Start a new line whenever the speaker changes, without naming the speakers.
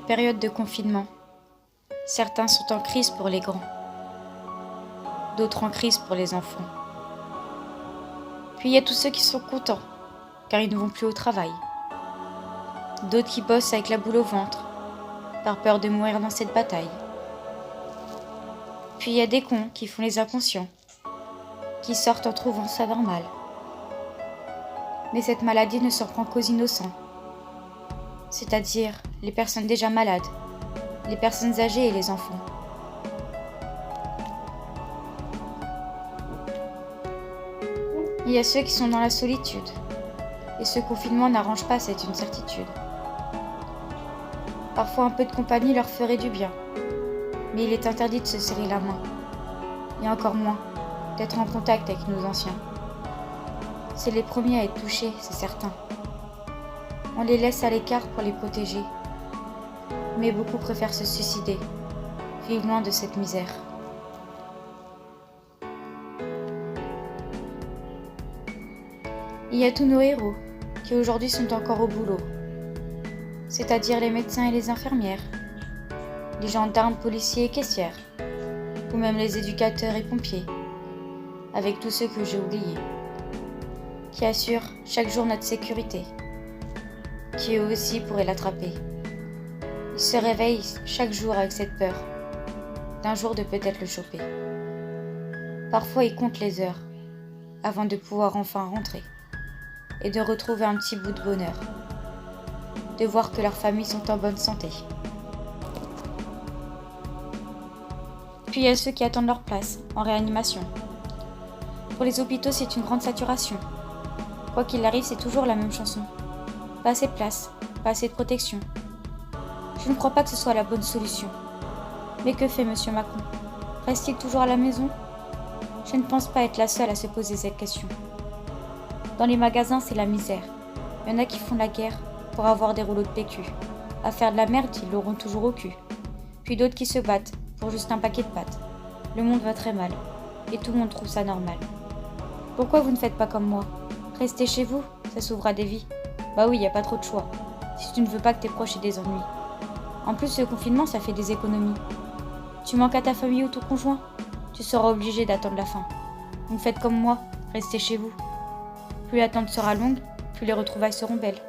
période de confinement, certains sont en crise pour les grands, d'autres en crise pour les enfants. Puis il y a tous ceux qui sont contents, car ils ne vont plus au travail. D'autres qui bossent avec la boule au ventre, par peur de mourir dans cette bataille. Puis il y a des cons qui font les inconscients, qui sortent en trouvant ça normal. Mais cette maladie ne surprend qu'aux innocents, c'est-à-dire les personnes déjà malades, les personnes âgées et les enfants. Il y a ceux qui sont dans la solitude, et ce confinement n'arrange pas cette incertitude. Parfois un peu de compagnie leur ferait du bien, mais il est interdit de se serrer la main, et encore moins d'être en contact avec nos anciens. C'est les premiers à être touchés, c'est certain. On les laisse à l'écart pour les protéger, mais beaucoup préfèrent se suicider, vivre loin de cette misère. Il y a tous nos héros qui aujourd'hui sont encore au boulot, c'est-à-dire les médecins et les infirmières, les gendarmes, policiers et caissières, ou même les éducateurs et pompiers, avec tous ceux que j'ai oubliés, qui assurent chaque jour notre sécurité, qui eux aussi pourraient l'attraper. Ils se réveillent chaque jour avec cette peur, d'un jour de peut-être le choper. Parfois ils comptent les heures, avant de pouvoir enfin rentrer, et de retrouver un petit bout de bonheur, de voir que leurs familles sont en bonne santé. Puis il y a ceux qui attendent leur place, en réanimation. Pour les hôpitaux, c'est une grande saturation. Quoi qu'il arrive, c'est toujours la même chanson. Pas assez de place, pas assez de protection. Je ne crois pas que ce soit la bonne solution. Mais que fait Monsieur Macron? Reste-t-il toujours à la maison? Je ne pense pas être la seule à se poser cette question. Dans les magasins, c'est la misère. Il y en a qui font la guerre pour avoir des rouleaux de PQ. À faire de la merde, ils l'auront toujours au cul. Puis d'autres qui se battent pour juste un paquet de pâtes. Le monde va très mal, et tout le monde trouve ça normal. Pourquoi vous ne faites pas comme moi? Restez chez vous, ça sauvera des vies. Bah oui, y a pas trop de choix, si tu ne veux pas que tes proches aient des ennuis. En plus, le confinement, ça fait des économies. Tu manques à ta famille ou ton conjoint? Tu seras obligé d'attendre la fin. Donc faites comme moi, restez chez vous. Plus l'attente sera longue, plus les retrouvailles seront belles.